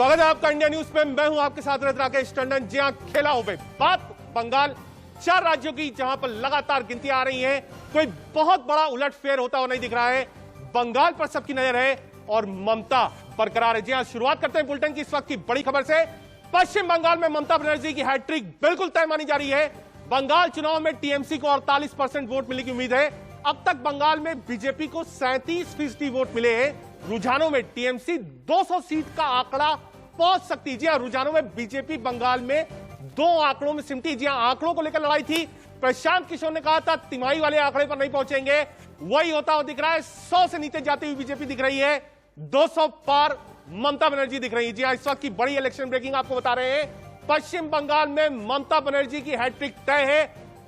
स्वागत है आपका इंडिया न्यूज पे। मैं हूं आपके साथ राकेश टंडन। जी हां, खेला हो गई बात बंगाल, 4 राज्यों की जहां पर लगातार गिनतियां आ रही हैं। कोई बहुत बड़ा उलटफेर होता हुआ नहीं दिख रहा है। बंगाल पर सबकी नजर है और ममता बरकरार है। जी हां, शुरुआत करते हैं बुलेटिन की इस वक्त की बड़ी खबर से। पश्चिम बंगाल में ममता बनर्जी की हैट्रिक बिल्कुल तय मानी जा रही है। बंगाल चुनाव में टीएमसी को 48% वोट मिलने की उम्मीद है। अब तक बंगाल में बीजेपी को 37% वोट मिले हैं। रुझानों में टीएमसी 200 सीट का आंकड़ा पहुंच सकती है। जी हां, रुझानों में बीजेपी बंगाल में 2 आंकड़ों में सिमटी। जी हां, आंकड़ों को लेकर लड़ाई थी। प्रशांत किशोर ने कहा था तिमाही वाले आंकड़े पर नहीं पहुंचेंगे, वही होता हुआ दिख रहा है। 100 से नीचे जाती हुई बीजेपी दिख रही है, 200 पार ममता बनर्जी दिख रही है। जी हां, इस वक्त की बड़ी इलेक्शन ब्रेकिंग आपको बता रहे हैं। पश्चिम बंगाल में ममता बनर्जी की हैट्रिक तय है,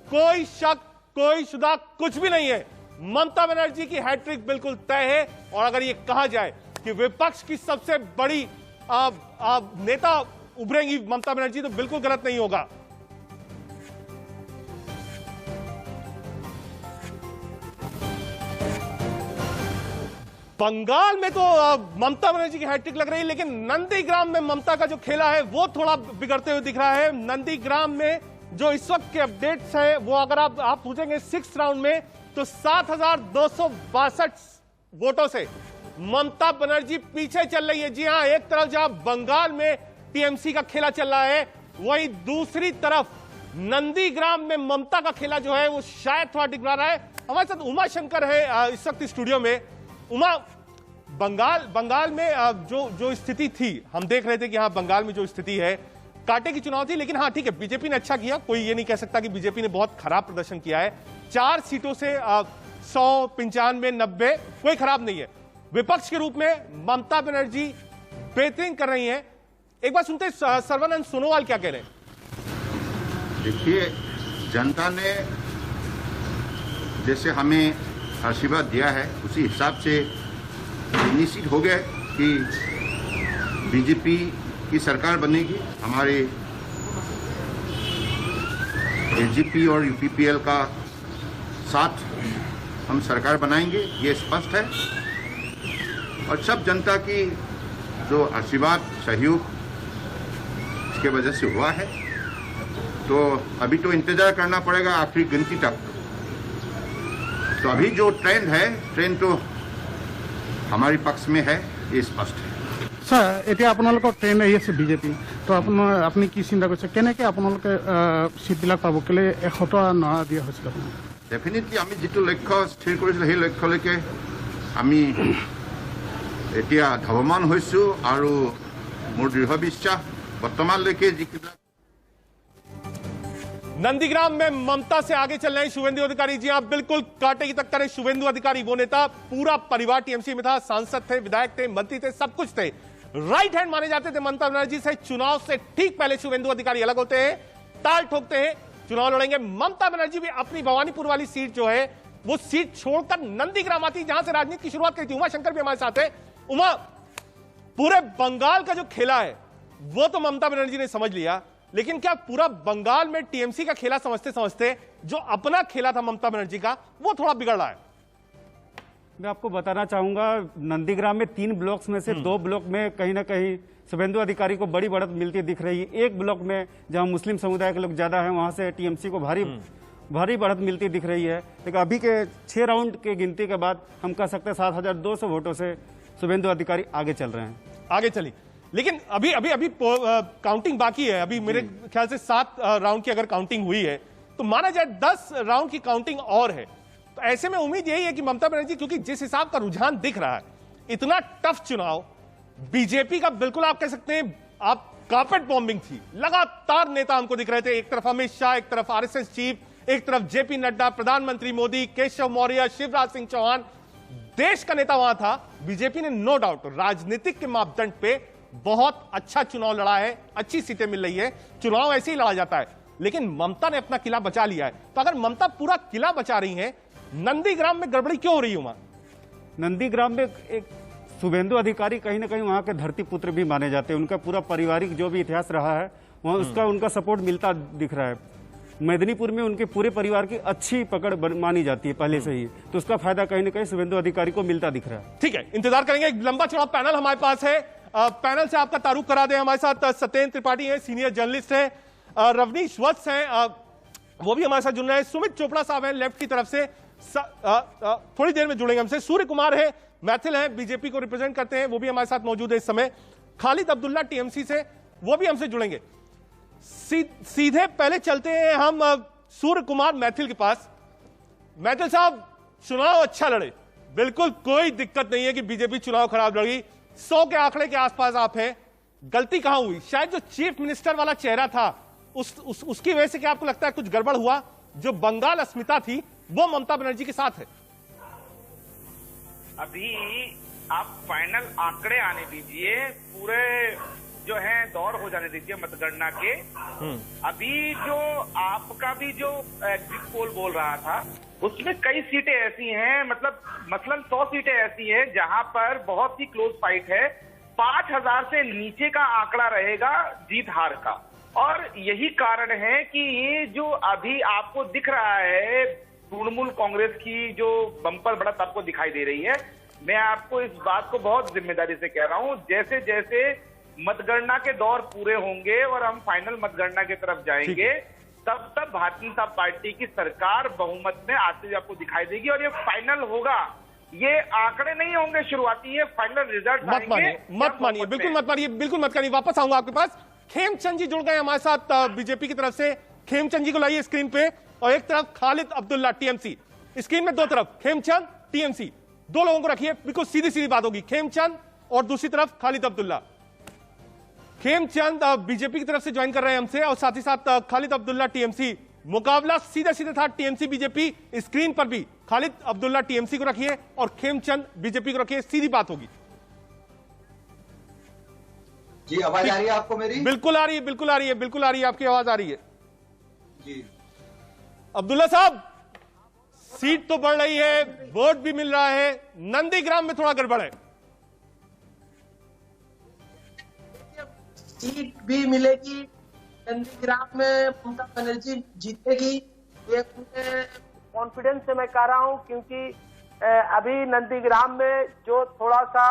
कोई शक कोई शुदा कुछ भी नहीं है। ममता बनर्जी की हैट्रिक बिल्कुल तय है। और अगर यह कहा जाए कि विपक्ष की सबसे बड़ी नेता उभरेंगी ममता बनर्जी, तो बिल्कुल गलत नहीं होगा। बंगाल में तो ममता बनर्जी की हैट्रिक लग रही है, लेकिन नंदीग्राम में ममता का जो खेला है वो थोड़ा बिगड़ते हुए दिख रहा है। नंदीग्राम में जो इस वक्त के अपडेट्स है वो अगर आप पूछेंगे 6th राउंड में, तो 7,262 वोटों से ममता बनर्जी पीछे चल रही है। जी हां, एक तरफ जहां बंगाल में टीएमसी का खेला चल रहा है, वहीं दूसरी तरफ नंदीग्राम में ममता का खेला जो है वो शायद थोड़ा डिगरा रहा है। हमारे साथ उमा शंकर है इस वक्त स्टूडियो में। उमा, बंगाल में जो स्थिति थी, हम देख रहे थे कि हाँ, बंगाल में जो स्थिति है कांटे की चुनाव थी, लेकिन हाँ ठीक है, बीजेपी ने अच्छा किया। कोई ये नहीं कह सकता कि बीजेपी ने बहुत खराब प्रदर्शन किया है। 4 सीटों से 100, 95, 90 कोई खराब नहीं है। विपक्ष के रूप में ममता बनर्जी बेहतरीन कर रही हैं। एक बार सुनते सर्बानंद सोनोवाल क्या कह रहे हैं। देखिए, जनता ने जैसे हमें आशीर्वाद दिया है उसी हिसाब से निश्चित हो गया कि बीजेपी की सरकार बनेगी। हमारे एलजेपी और यूपीपीएल का साथ हम सरकार बनाएंगे, ये स्पष्ट है। और सब जनता की जो आशीर्वाद सहयोग इसके वजह से हुआ है। तो अभी तो इंतजार करना पड़ेगा आखिरी गिनती तक। तो अभी जो ट्रेंड है, ट्रेंड तो हमारे पक्ष में है, ये स्पष्ट है। सर, এতিয়া আপোনালোকৰ ট্ৰেইন আহি আছে বিজেপি, তো আপুনি কি চিন্তা কৰিছে, কেনেকৈ আপোনালোকে চিটবিলাক পাব, কেলে 100টা নৰা দিয়া হৈছিল আপোনাক? ডেফিনেটলি আমি যিটো লক্ষ্য স্থিৰ কৰিছিলোঁ সেই লক্ষ্যলৈকে আমি এতিয়া ধাৱমান হৈছোঁ। আৰু মোৰ দৃঢ় বিশ্বাস বৰ্তমানলৈকে যিবিলাক नंदीग्राम में ममता से आगे चल रहे हैं शुभेंदु अधिकारी। जी हां, बिल्कुल कांटे की टक्कर है। शुभेंदु अधिकारी वो नेता, पूरा परिवार टीएमसी में था, सांसद थे, विधायक थे, मंत्री थे, सब कुछ थे। राइट हैंड माने जाते थे ममता बनर्जी से। चुनाव से ठीक पहले शुभेंदु अधिकारी अलग होते हैं, ताल ठोकते हैं, चुनाव लड़ेंगे। ममता बनर्जी भी अपनी भवानीपुर वाली सीट जो है वो सीट छोड़कर नंदीग्राम आती, जहां से राजनीति की शुरुआत की थी। उमा शंकर भी हमारे साथ है। उमा, पूरे बंगाल का जो खेला है वो तो ममता बनर्जी ने समझ लिया, लेकिन क्या पूरा बंगाल में टीएमसी का खेला समझते समझते जो अपना खेला था ममता बनर्जी का, वो थोड़ा बिगड़ रहा है? मैं आपको बताना चाहूंगा, नंदीग्राम में 3 ब्लॉक्स में से 2 ब्लॉक में कहीं ना कहीं शुभेंदु अधिकारी को बड़ी बढ़त मिलती दिख रही है। एक ब्लॉक में जहां मुस्लिम समुदाय के लोग ज्यादा हैं, वहां से टीएमसी को भारी बढ़त मिलती दिख रही है। लेकिन अभी के 6 राउंड के गिनती के बाद हम कह सकते हैं 7,200 वोटों से शुभेंदु अधिकारी आगे चल रहे हैं। आगे चली, लेकिन अभी काउंटिंग बाकी है। अभी मेरे ख्याल से 7 राउंड की अगर काउंटिंग हुई है, तो माना जाए 10 राउंड की काउंटिंग और है। तो ऐसे में उम्मीद यही है कि ममता बनर्जी, क्योंकि जिस हिसाब का रुझान दिख रहा है, इतना टफ चुनाव बीजेपी का, बिल्कुल आप कह सकते हैं आप कार्पेट बॉम्बिंग थी। लगातार नेता हमको दिख रहे थे, एक तरफ अमित शाह, एक तरफ आरएसएस चीफ, एक तरफ जेपी नड्डा, प्रधानमंत्री मोदी, केशव मौर्य, शिवराज सिंह चौहान, देश का नेता वहां था। बीजेपी ने नो डाउट राजनीतिक के मापदंड पे बहुत अच्छा चुनाव लड़ा है, अच्छी सीटें मिल रही है। चुनाव ऐसे ही लड़ा जाता है, लेकिन ममता ने अपना किला बचा लिया है। तो अगर ममता पूरा किला बचा रही है, नंदीग्राम में गड़बड़ी क्यों हो रही है? नंदीग्राम में एक शुभेंदु अधिकारी कहीं ना कहीं वहां के धरती पुत्र भी माने जाते हैं। उनका पूरा पारिवारिक जो भी इतिहास रहा है, वहां उसका उनका सपोर्ट मिलता दिख रहा है। मेदिनीपुर में उनके पूरे परिवार की अच्छी पकड़ मानी जाती है पहले से ही, तो उसका फायदा कहीं ना कहीं शुभेंदु अधिकारी को मिलता दिख रहा है। ठीक है, इंतजार करेंगे। एक लंबा चौड़ा पैनल हमारे पास है। पैनल से आपका तारुफ करा दें। हमारे साथ सत्येंद्र त्रिपाठी हैं, सीनियर जर्नलिस्ट हैं, रवनीश वत्स हैं, वो भी हमारे साथ जुड़ रहे हैं, सुमित चोपड़ा साहब हैं लेफ्ट की तरफ से, थोड़ी देर में जुड़ेंगे हमसे, सूर्य कुमार है, मैथिल हैं, बीजेपी को रिप्रेजेंट करते हैं, वो भी हमारे साथ मौजूद है इस समय, खालिद अब्दुल्ला टीएमसी से, वो भी हमसे जुड़ेंगे। सीधे पहले चलते हैं हम सूर्य कुमार मैथिल के पास। मैथिल साहब, चुनाव अच्छा लड़े, बिल्कुल कोई दिक्कत नहीं है कि बीजेपी चुनाव खराब लड़ी, 100 के आंकड़े के आसपास आप हैं, गलती कहां हुई? शायद जो चीफ मिनिस्टर वाला चेहरा था उसकी वजह से क्या आपको लगता है कुछ गड़बड़ हुआ? जो बंगाल अस्मिता थी वो ममता बनर्जी के साथ है। अभी आप फाइनल आंकड़े आने दीजिए, पूरे जो है दौर हो जाने दीजिए मतगणना के। अभी जो आपका भी जो एग्जिट पोल बोल रहा था उसमें कई सीटें ऐसी हैं, मसलन 100 सीटें ऐसी हैं जहां पर बहुत ही क्लोज फाइट है, 5000 से नीचे का आंकड़ा रहेगा जीत हार का। और यही कारण है कि ये जो अभी आपको दिख रहा है तृणमूल कांग्रेस की जो बम्पर बढ़त आपको दिखाई दे रही है, मैं आपको इस बात को बहुत जिम्मेदारी से कह रहा हूं, जैसे जैसे मतगणना के दौर पूरे होंगे और हम फाइनल मतगणना की तरफ जाएंगे, तब तब भारतीय जनता पार्टी की सरकार बहुमत में आते हुए आपको दिखाई देगी और ये फाइनल होगा। ये आंकड़े नहीं होंगे शुरुआती, ये फाइनल रिजल्ट मत मानिए, बिल्कुल मत मानिए, बिल्कुल मत करिए। वापस आऊंगा आपके पास। खेमचंद जी जुड़ गए हमारे साथ बीजेपी की तरफ से, खेमचंद जी को लाइए स्क्रीन पे, और एक तरफ खालिद अब्दुल्ला टीएमसी, स्क्रीन में दो तरफ खेमचंद टीएमसी, दो लोगों को रखिए, बिल्कुल सीधी सीधी बात होगी, खेमचंद और दूसरी तरफ खालिद अब्दुल्ला। खेमचंद बीजेपी की तरफ से ज्वाइन कर रहे हैं हमसे, और साथ ही साथ खालिद अब्दुल्ला टीएमसी। मुकाबला सीधे सीधे था टीएमसी बीजेपी, स्क्रीन पर भी खालिद अब्दुल्ला टीएमसी को रखिए और खेमचंद बीजेपी को रखिए, सीधी बात होगी। जी आवाज आ रही है आपको मेरी? बिल्कुल आ रही है, बिल्कुल आ रही है, बिल्कुल आ रही है, आपकी आवाज आ रही है जी। अब्दुल्ला साहब, सीट तो बढ़ रही है, वोट भी मिल रहा है, नंदीग्राम में थोड़ा गड़बड़ है। सीट भी मिलेगी, नंदीग्राम में ममता बनर्जी जीतेगी, ये पूरे कॉन्फिडेंस से मैं कह रहा हूं, क्योंकि अभी नंदीग्राम में जो थोड़ा सा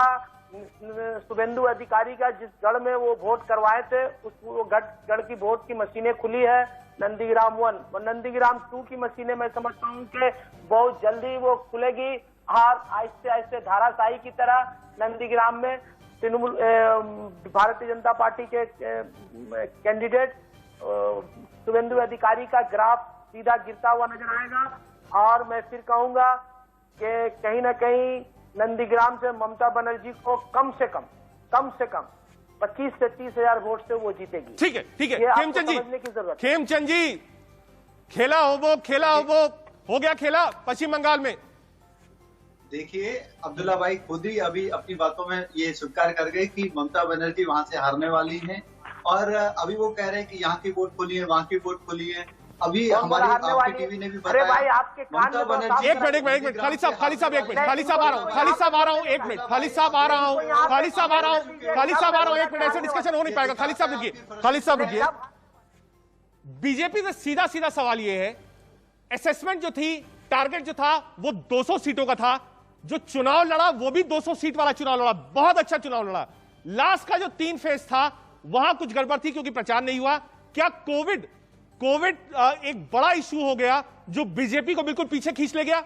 शुभेंदु अधिकारी का जिस गढ़ में वो वोट करवाए थे, वो गढ़ की वोट की मशीनें खुली है, नंदीग्राम 1 और नंदीग्राम 2 की मशीनें मैं समझता हूं कि बहुत जल्दी वो खुलेगी, और आहिस्ते आहिस्ते धाराशाही की तरह नंदीग्राम में तृणमूल भारतीय जनता पार्टी के कैंडिडेट शुभेंदु अधिकारी का ग्राफ सीधा गिरता हुआ नजर आएगा। और मैं फिर कहूंगा कि कहीं ना कहीं नंदीग्राम से ममता बनर्जी को कम से कम 25 से 30 हजार वोट से वो जीतेगी। ठीक है, ठीक है खेमचंद जी, खेमचंद जी, खेला हो गया खेला पश्चिम बंगाल में। देखिए अब्दुल्ला भाई खुद ही अभी अपनी बातों में ये स्वीकार कर गए कि ममता बनर्जी वहां से हारने वाली हैं, और अभी वो कह रहे हैं कि यहाँ की वोट खुली है, वहाँ की वोट खुली है। अभी हमारी आपकी टीवी ने भी बताया, भाई आपके ममता बनर्जी। एक मिनट खालिद साहब एक मिनट, खालिद साहब आ रहा हूँ एक मिनट, खालिद साहब आ रहा हूँ एक मिनट, ऐसे डिस्कशन हो नहीं पाएगा। खालिद साहब रुकिए। बीजेपी से सीधा सीधा सवाल ये है, असेसमेंट जो थी, टारगेट जो था वो 200 सीटों का था, जो चुनाव लड़ा वो भी 200 सीट वाला चुनाव लड़ा, बहुत अच्छा चुनाव लड़ा। लास्ट का जो 3 फेज था वहां कुछ गड़बड़ थी क्योंकि प्रचार नहीं हुआ। क्या कोविड एक बड़ा इशू हो गया जो बीजेपी को बिल्कुल पीछे खींच ले गया?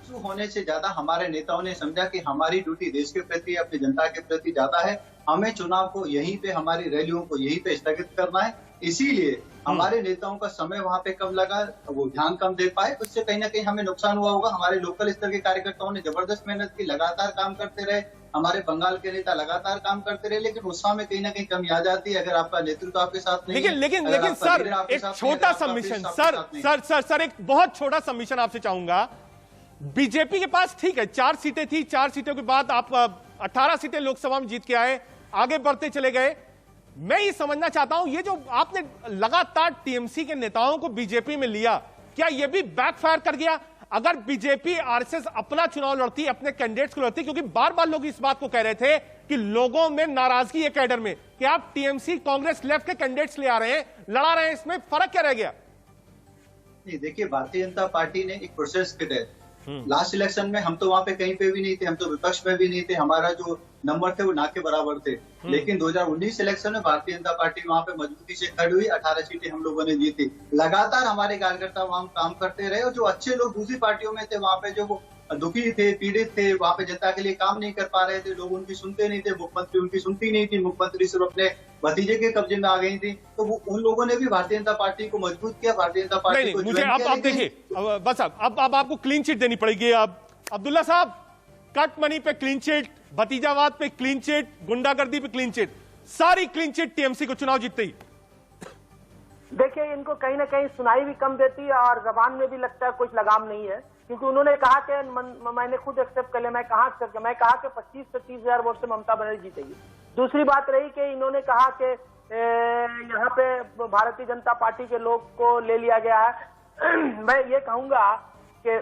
इशू होने से ज्यादा हमारे नेताओं ने समझा कि हमारी ड्यूटी देश के प्रति, अपनी जनता के प्रति ज्यादा है, हमें चुनाव को यहीं पे, हमारी रैलियों को यहीं पे स्थगित करना है। इसीलिए हमारे नेताओं का समय वहां पे कम लगा, वो ध्यान कम दे पाए, उससे कहीं ना कहीं हमें नुकसान हुआ होगा। हमारे लोकल स्तर के कार्यकर्ताओं ने जबरदस्त मेहनत की, लगातार काम करते रहे, हमारे बंगाल के नेता लगातार काम करते रहे, लेकिन उत्साह में कहीं ना कहीं कमी आ जाती है अगर आपका नेतृत्व आपके साथ नहीं है। लेकिन सर एक छोटा सबमिशन, सर एक बहुत छोटा सबमिशन आपसे चाहूंगा। बीजेपी के पास ठीक है 4 सीटें थी, 4 सीटों के बाद आप 18 सीटें लोकसभा में जीत के आए, आगे बढ़ते चले गए। मैं ये समझना चाहता हूं, ये जो आपने लगातार टीएमसी के नेताओं को बीजेपी में लिया, क्या ये भी बैकफायर कर गया? अगर बीजेपी आरएसएस अपना चुनाव लड़ती, अपने कैंडिडेट्स को लड़ती, क्योंकि बार बार लोग इस बात को कह रहे थे कि लोगों में नाराजगी है कैडर में कि आप टीएमसी कांग्रेस लेफ्ट के कैंडिडेट्स ले आ रहे हैं, लड़ा रहे हैं, इसमें फर्क क्या रह गया? नहीं देखिए, भारतीय जनता पार्टी ने एक प्रोसेस के तहत लास्ट इलेक्शन में हम तो वहां पे कहीं पे भी नहीं थे, हम तो विपक्ष में भी नहीं थे, हमारा जो नंबर थे वो ना के बराबर थे। लेकिन 2019 इलेक्शन में भारतीय जनता पार्टी वहां पे मजबूती से खड़ी हुई, 18 सीटें हम लोगों ने जीती। लगातार हमारे कार्यकर्ता वहां काम करते रहे और जो अच्छे लोग दूसरी पार्टियों में थे वहां पे जो वो दुखी थे, पीड़ित थे, वहां पे जनता के लिए काम नहीं कर पा रहे थे, लोग उनकी सुनते नहीं थे, मुख्यमंत्री उनकी सुनती नहीं थी, मुख्यमंत्री सिर्फ अपने भतीजे के कब्जे में आ गई थी, तो वो उन लोगों ने भी भारतीय जनता पार्टी को मजबूत किया, भारतीय जनता पार्टी को मुझे अब देखिए बस अब आपको क्लीन चिट देनी पड़ेगी। अब अब्दुल्ला साहब, कट मनी पे क्लीन चिट, भतीजावाद पे क्लीन चिट, गुंडागर्दी पे क्लीन चिट, सारी क्लीन चिट टीएमसी को चुनाव जीतते ही। देखिए, इनको कहीं ना कहीं सुनाई भी कम देती है और जबान में भी लगता है कुछ लगाम नहीं है, क्योंकि उन्होंने कहा कि मैंने खुद एक्सेप्ट कर लिया, मैं कहा कि 25 से 30 हजार वोट से ममता बनर्जी जीतेगी। दूसरी बात रही कि इन्होंने कहा कि यहाँ पे भारतीय जनता पार्टी के लोग को ले लिया गया है। मैं ये कहूंगा कि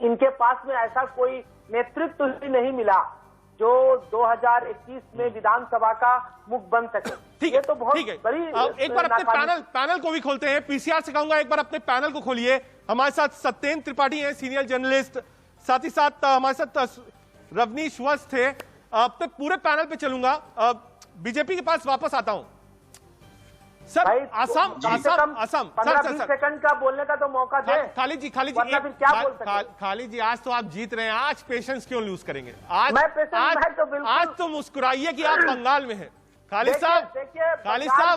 इनके पास में ऐसा कोई नेतृत्व ही नहीं मिला जो 2021 में विधानसभा का मुख बन सके। ठीक है, तो बहुत बड़ी एक बार अपने पैनल को भी खोलते हैं। पीसीआर से कहूंगा एक बार अपने पैनल को खोलिए। हमारे साथ सत्येंद्र त्रिपाठी हैं, सीनियर जर्नलिस्ट, साथ ही साथ हमारे साथ रवनीश वस्त थे। अपने पूरे पैनल पे चलूंगा, बीजेपी के पास वापस आता हूं। सर, असम 15-20 सेकंड का बोलने का तो मौका दे। खालिद जी, खालिद जी, आज तो आप जीत रहे हैं, आज पेशेंस क्यों लूज करेंगे? आज तो मुस्कुराइए कि आप बंगाल में हैं। खालिद साहब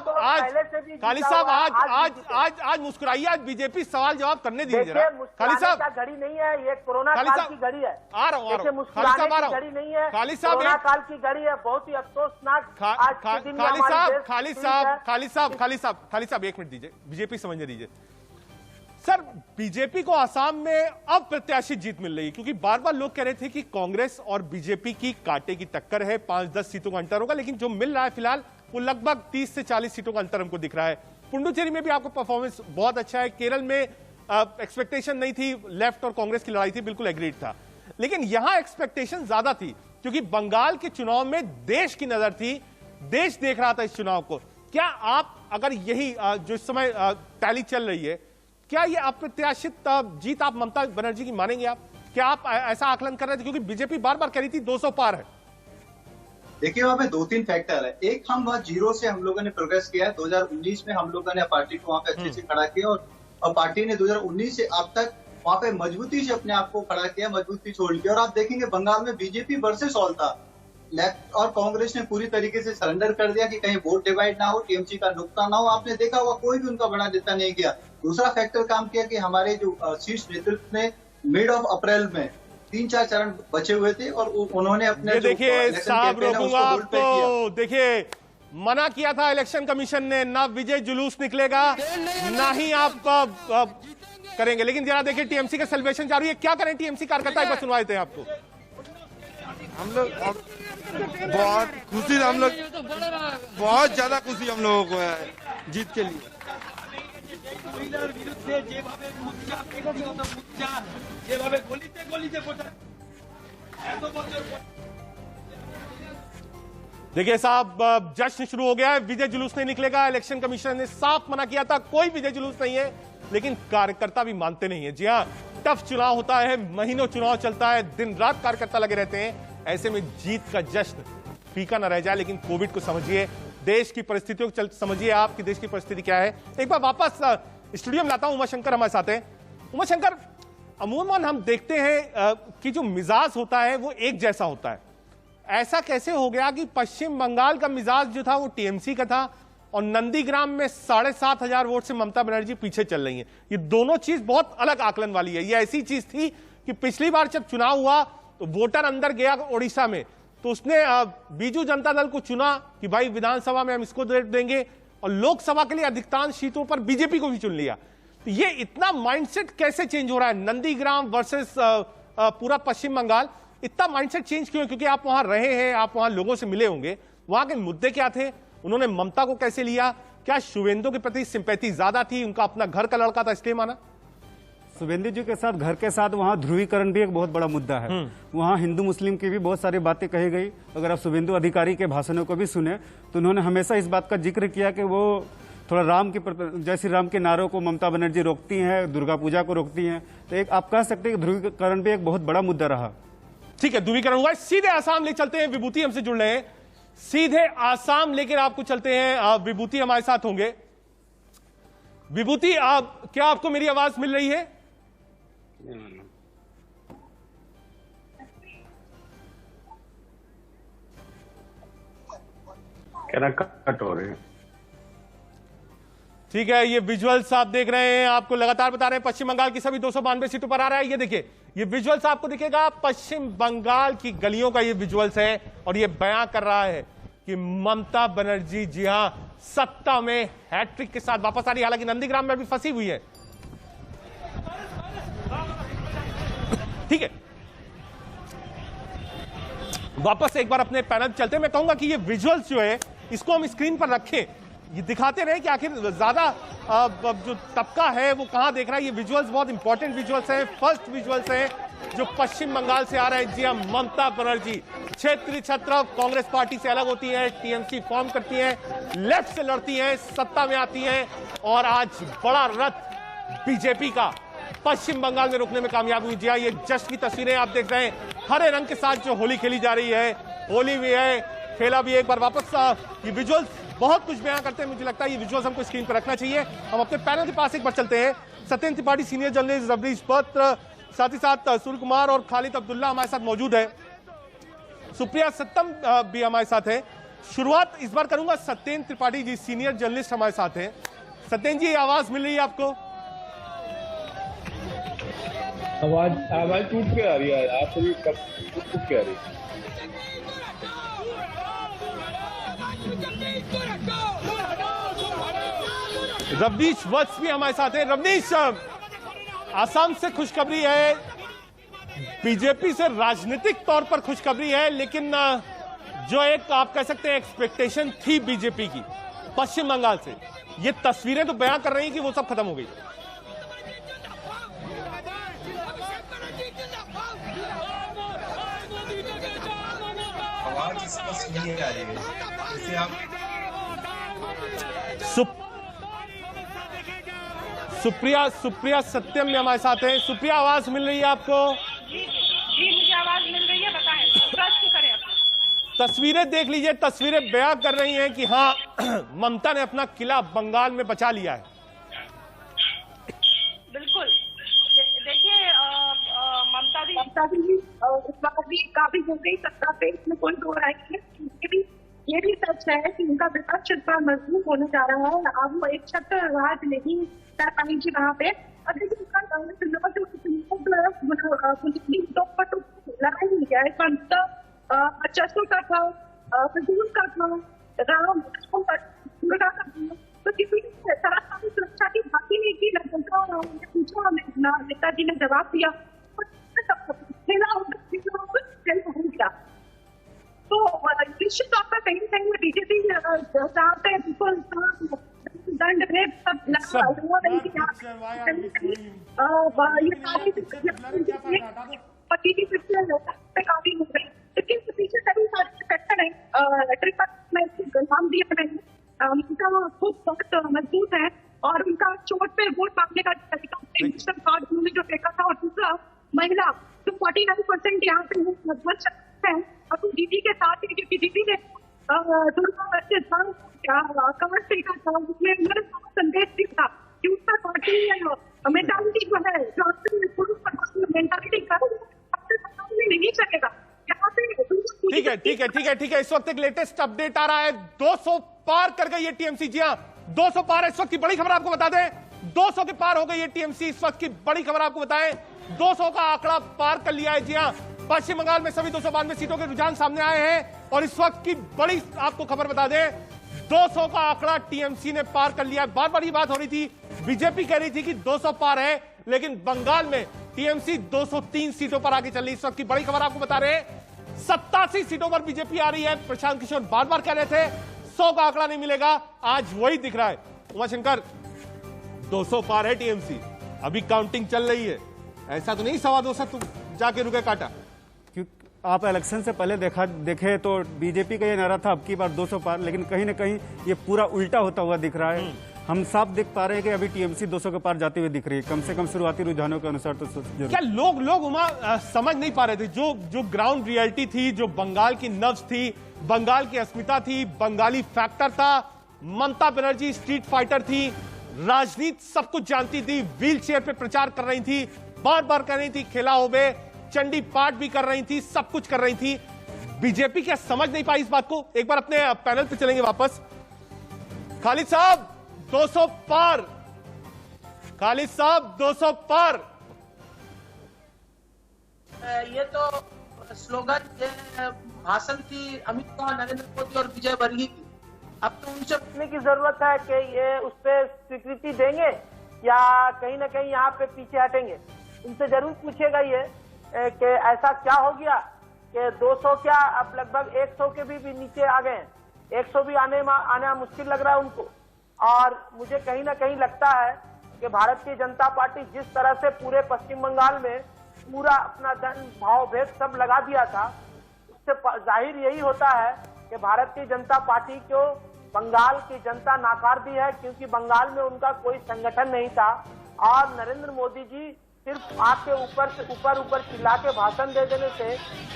आज मुस्कुराइए, आज बीजेपी सवाल जवाब करने दीजिए जरा। खालिद साहब, घड़ी नहीं है, ये कोरोना काल की घड़ी है। आ रहा हूँ मुस्कुराने की घड़ी नहीं है, खालिद साहब कोरोना काल की घड़ी है। बहुत ही अफसोसनाक खालिद साहब एक मिनट दीजिए, बीजेपी समझने दीजिए। सर, बीजेपी को आसाम में अप्रत्याशित जीत मिल रही है, क्योंकि बार बार लोग कह रहे थे कि कांग्रेस और बीजेपी की कांटे की टक्कर है, 5-10 सीटों का अंतर होगा, लेकिन जो मिल रहा है फिलहाल वो लगभग 30 से 40 सीटों का अंतर हमको दिख रहा है। पुडुचेरी में भी आपका परफॉर्मेंस बहुत अच्छा है। केरल में एक्सपेक्टेशन नहीं थी, लेफ्ट और कांग्रेस की लड़ाई थी, बिल्कुल एग्रीड था, लेकिन यहां एक्सपेक्टेशन ज्यादा थी, क्योंकि बंगाल के चुनाव में देश की नजर थी, देश देख रहा था इस चुनाव को। क्या आप, अगर यही जो इस समय टैली चल रही है, क्या ये अप्रत्याशित जीत आप ममता बनर्जी की मानेंगे? आप क्या आप ऐसा आकलन कर रहे थे, क्योंकि बीजेपी बार बार कह रही थी 200 पार है? देखिए, वहां पे 2-3 फैक्टर है। एक, हम वहां जीरो से हम लोगों ने प्रोग्रेस किया है। 2019 में हम लोगों ने पार्टी को वहां पे अच्छे से खड़ा किया और पार्टी ने 2019 से अब तक वहां पे मजबूती से अपने आप को खड़ा किया, मजबूती छोड़ किया। और आप देखेंगे बंगाल में बीजेपी वर्सेस ऑल था, लेफ्ट और कांग्रेस ने पूरी तरीके से सरेंडर कर दिया कि कहीं वोट डिवाइड ना हो, टीएमसी का नुकसान ना हो। आपने देखा होगा कोई भी उनका बड़ा नेता नहीं किया। दूसरा फैक्टर काम किया कि हमारे जो शीर्ष नेतृत्व ने मिड ऑफ अप्रैल में 3-4 चरण बचे हुए थे और उन्होंने अपने देखिए साहब, रोकूंगा आपको। देखिए, मना किया था इलेक्शन कमीशन ने, ना विजय जुलूस निकलेगा ना ही आप करेंगे, लेकिन जरा देखिए टीएमसी का सेलिब्रेशन चालू है। क्या करें टीएमसी कार्यकर्ता, एक बार सुनवाए थे आपको। हम लोग बहुत खुशी, हम लोग बहुत ज्यादा खुशी हम लोगों को है जीत के लिए। देखिए साहब, जश्न शुरू हो गया है, विजय जुलूस नहीं निकलेगा। इलेक्शन कमीशन ने साफ मना किया था, कोई विजय जुलूस नहीं है, लेकिन कार्यकर्ता भी मानते नहीं है। जी हाँ, टफ चुनाव होता है, महीनों चुनाव चलता है, दिन रात कार्यकर्ता लगे रहते हैं। ऐसे में जीत का जश्न फीका न रह जाए। लेकिन कोविड को समझिए, देश की परिस्थितियों को समझिए, आपकी देश की परिस्थिति क्या है। एक बार वापस स्टूडियो में लाता हूं, उमाशंकर हमारे साथ हैं। उमाशंकर, अमूमन हम देखते हैं कि जो मिजाज होता है वो एक जैसा होता है। ऐसा कैसे हो गया कि पश्चिम बंगाल का मिजाज जो था वो टीएमसी का था और नंदीग्राम में 7,500 वोट से ममता बनर्जी पीछे चल रही है? ये दोनों चीज बहुत अलग आकलन वाली है। ये ऐसी चीज थी कि पिछली बार जब चुनाव हुआ तो वोटर अंदर गया ओडिशा में, तो उसने बीजू जनता दल को चुना कि भाई विधानसभा में हम इसको देंगे, और लोकसभा के लिए अधिकांश सीटों पर बीजेपी को भी चुन लिया। तो ये इतना माइंडसेट कैसे चेंज हो रहा है? नंदीग्राम वर्सेस पूरा पश्चिम बंगाल, इतना माइंडसेट चेंज क्यों? क्योंकि आप वहां रहे हैं, आप वहां लोगों से मिले होंगे। वहां के मुद्दे क्या थे? उन्होंने ममता को कैसे लिया? क्या शुवेंदु के प्रति सिंपैथी ज्यादा थी? उनका अपना घर का लड़का था इसलिए माना? शुवेंदु जी के साथ, घर के साथ वहाँ ध्रुवीकरण भी एक बहुत बड़ा मुद्दा है। वहाँ हिंदू मुस्लिम की भी बहुत सारी बातें कही गई। अगर आप शुवेंदु अधिकारी के भाषणों को भी सुने तो उन्होंने हमेशा इस बात का जिक्र किया कि वो थोड़ा राम के, जय श्री राम के नारों को ममता बनर्जी रोकती हैं, दुर्गा पूजा को रोकती हैं। तो एक आप कह सकते हैं कि ध्रुवीकरण भी एक बहुत बड़ा मुद्दा रहा। ठीक है, ध्रुवीकरण हुआ है। सीधे आसाम ले चलते हैं, विभूति हमसे जुड़ रहे हैं, सीधे आसाम लेकर आपको चलते हैं। विभूति हमारे साथ होंगे। विभूति, क्या आपको मेरी आवाज मिल रही है? कट हो रहे हैं। ठीक है, ये विजुअल्स आप देख रहे हैं, आपको लगातार बता रहे हैं पश्चिम बंगाल की सभी 292 सीटों पर आ रहा है। ये देखिए, ये विजुअल्स आपको दिखेगा, पश्चिम बंगाल की गलियों का ये विजुअल्स है और ये बयां कर रहा है कि ममता बनर्जी जी हां सत्ता में हैट्रिक के साथ वापस आ रही है। हालांकि नंदीग्राम में भी फंसी हुई है। ठीक है, वापस एक बार अपने पैनल चलते हैं। मैं कहूंगा कि ये विजुअल्स जो है इसको हम स्क्रीन पर रखें, ये दिखाते रहे कि आखिर ज्यादा जो तबका है वो कहां देख रहा है। ये विजुअल्स बहुत इंपॉर्टेंट विजुअल्स हैं, फर्स्ट विजुअल्स हैं जो पश्चिम बंगाल से आ रहे हैं। जी हां, ममता बनर्जी क्षेत्रीय छत्र कांग्रेस पार्टी से अलग होती है, टीएमसी फॉर्म करती है, लेफ्ट से लड़ती है, सत्ता में आती है और आज बड़ा रथ बीजेपी का पश्चिम बंगाल में रुकने में कामयाब हुई। जी हां, ये जश्न की तस्वीरें आप देख रहे हैं, हरे रंग के साथ जो होली खेली जा रही है, होली भी है, खेला भी। एक बार वापस ये विजुअल्स बहुत कुछ बयां करते हैं। मुझे लगता है ये विजुअल्स हमको स्क्रीन पर रखना चाहिए। हम अपने पैनल के पास एक बार चलते हैं। सत्येंद्र त्रिपाठी सीनियर जर्नलिस्ट, रवनीश पत्र, साथ ही साथ सूर्य कुमार और खालिद अब्दुल्ला हमारे साथ मौजूद है। सुप्रिया सत्तम भी हमारे साथ है। शुरुआत इस बार करूंगा सत्येंद्र त्रिपाठी जी, सीनियर जर्नलिस्ट हमारे साथ हैं। सत्येंद्र जी, आवाज मिल रही है आपको? आवाज टूट के आ रही है, आप सभी टूट के आ रही है। रवनीश वत्स भी हमारे साथ है। रवनीश, आसाम से खुशखबरी है, बीजेपी से राजनीतिक तौर पर खुशखबरी है, लेकिन जो एक आप कह सकते हैं एक्सपेक्टेशन थी बीजेपी की पश्चिम बंगाल से, ये तस्वीरें तो बयां कर रही हैं कि वो सब खत्म हो गई। आवाज स्पष्ट नहीं आ रही है, जैसे आप सुप्रिया सत्यम भी हमारे साथ है। सुप्रिया, आवाज मिल रही है आपको? जी मुझे आवाज मिल रही है, बताएं स्पष्ट करें अपना। तस्वीरें देख लीजिए, तस्वीरें बयां कर रही हैं कि हाँ ममता ने अपना किला बंगाल में बचा लिया है। बिल्कुल, देखिए ममता दी काफी हो गई सत्ता पे, इसमें कोई दो राय नहीं है। ये भी सच है कि उनका विपक्ष इस बार मजबूत होने जा रहा है। अब वो एक छत्र राज नहीं कर पाएंगे वहाँ पे। अब देखिए लड़ाई नहीं है, इस बार वर्चस्व का था, फजूल का था, राम का था, तो किसी सरासर सुरक्षा की बात ही नहीं की। पूछा नेताजी ने जवाब दिया, तो निश्चित तौर पर कहीं कहीं बीजेपी जहाँ पे बिल्कुल दंड भेद सब काफी हो गई, लेकिन पीछे सभी सारे फैक्टर है। नाम दिया मैंने, उनका खुद बहुत मजबूत है और उनका चोट पे वोट मांगने का तरीका कार्ड उन्होंने जो फेंका था, और दूसरा महिला जो 49% यहाँ पे मजबूत है। और दीदी के साथ ही क्योंकि दीदी ने दुर्गा वर्सेस कवर फेंका था, उसमें मेरा संदेश भी था कि उसका पार्टी मेंटालिटी जो है, जो मेंटालिटी नहीं चलेगा यहाँ पे। ठीक है। इस वक्त एक लेटेस्ट अपडेट आ रहा है, 200 पार कर गई है टीएमसी। जी हाँ, 200 पार है। इस वक्त की बड़ी खबर आपको बता दें, 200 के पार हो गई है टीएमसी। इस वक्त की बड़ी खबर आपको बताएं, 200 का आंकड़ा पार कर लिया है। जी हाँ, पश्चिम बंगाल में सभी 292 सीटों के रुझान सामने आए हैं और इस वक्त की बड़ी आपको खबर बता दें, 200 का आंकड़ा टीएमसी ने पार कर लिया है। बार बार ये बात हो रही थी, बीजेपी कह रही थी कि 200 पार है, लेकिन बंगाल में टीएमसी 203 सीटों पर आगे चल रही। इस वक्त की बड़ी खबर आपको बता रहे हैं, 87 सीटों पर बीजेपी आ रही है। प्रशांत किशोर बार बार कह रहे थे 100 का आंकड़ा नहीं मिलेगा, आज वही दिख रहा है। उमाशंकर, 200 पार है टीएमसी, अभी काउंटिंग चल रही है, ऐसा तो नहीं 225 तुम जाके रुके काटा। आप इलेक्शन से पहले देखे तो बीजेपी का ये नारा था अब की बार 200 पार, लेकिन कहीं ना कहीं ये पूरा उल्टा होता हुआ दिख रहा है। हम साफ देख पा रहे हैं कि अभी टीएमसी 200 के पार जाते हुए दिख रही है, कम से कम शुरुआती रुझानों के अनुसार। तो जरूर क्या लोग उमा समझ नहीं पा रहे थे जो ग्राउंड रियलिटी थी, जो बंगाल की नब्ज थी, बंगाल की अस्मिता थी, बंगाली फैक्टर था, ममता बनर्जी स्ट्रीट फाइटर थी, राजनीति सब कुछ जानती थी, व्हील चेयर पे प्रचार कर रही थी, बार बार कर रही थी खेला होबे, चंडी पाठ भी कर रही थी, सब कुछ कर रही थी। बीजेपी क्या समझ नहीं पाई इस बात को? एक बार अपने पैनल पे चलेंगे वापस। खालिद साहब 200 पार, खालिद साहब 200 पार। ये तो स्लोगन, ये भाषण थी अमित शाह, नरेंद्र मोदी और विजय वर्गीय की। अब तो उनसे पूछने की जरूरत है कि ये उस पर स्वीकृति देंगे या कहीं ना कहीं यहाँ पे पीछे हटेंगे। उनसे जरूर पूछेगा ये कि ऐसा क्या हो गया कि 200 क्या अब लगभग 100 के भी नीचे आ गए हैं। 100 भी आना मुश्किल लग रहा है उनको। और मुझे कहीं ना कहीं लगता है कि भारतीय जनता पार्टी जिस तरह से पूरे पश्चिम बंगाल में पूरा अपना धन भाव भेद सब लगा दिया था, उससे जाहिर यही होता है कि भारतीय जनता पार्टी को बंगाल की जनता नाकारती है, क्योंकि बंगाल में उनका कोई संगठन नहीं था। और नरेंद्र मोदी जी सिर्फ आपके ऊपर चिल्ला के भाषण दे देने से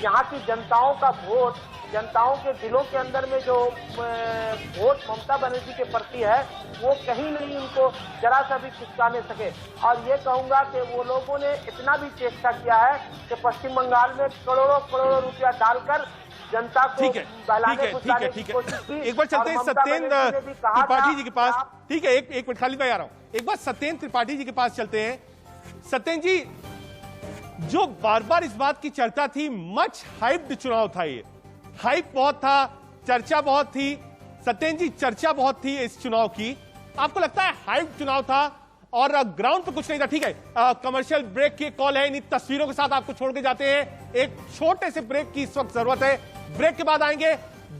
यहाँ की जनताओं का वोट, जनताओं के दिलों के अंदर में जो वोट ममता बनर्जी के प्रति है, वो कहीं नहीं उनको जरा सा भी खिसकाने सके। और ये कहूंगा कि वो लोगों ने इतना भी चेष्टा किया है कि पश्चिम बंगाल में करोड़ों रुपया डालकर जनता को बहलाने फुसलाने की कोशिश की। एक बार चलते हैं सत्येंद्र त्रिपाठी जी के पास। ठीक है, एक मिनट खालिद भाई आ रहा हूं। एक बार सत्येंद्र त्रिपाठी जी के पास चलते हैं। सत्येंद्र जी, जो बार बार इस बात की चर्चा थी, मच हाइप्ड चुनाव था, ये हाइप बहुत था, चर्चा बहुत थी। सत्येंद्र जी, चर्चा बहुत थी इस चुनाव की, आपको लगता है हाइप चुनाव था और ग्राउंड पर कुछ नहीं था? ठीक है, कमर्शियल ब्रेक की कॉल है, इन तस्वीरों के साथ आपको छोड़ के जाते हैं। एक छोटे से ब्रेक की इस वक्त जरूरत है, ब्रेक के बाद आएंगे।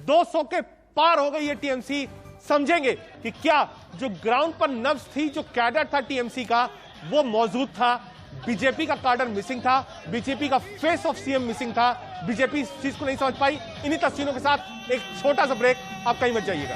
200 के पार हो गई है टीएमसी, समझेंगे कि क्या जो ग्राउंड पर नब्ज थी, जो कैडर था टीएमसी का, वो मौजूद था। बीजेपी का कैडर मिसिंग था, बीजेपी का फेस ऑफ सीएम मिसिंग था, बीजेपी इस चीज को नहीं समझ पाई। इन्हीं तस्वीरों के साथ एक छोटा सा ब्रेक, आप कहीं मत जाइएगा।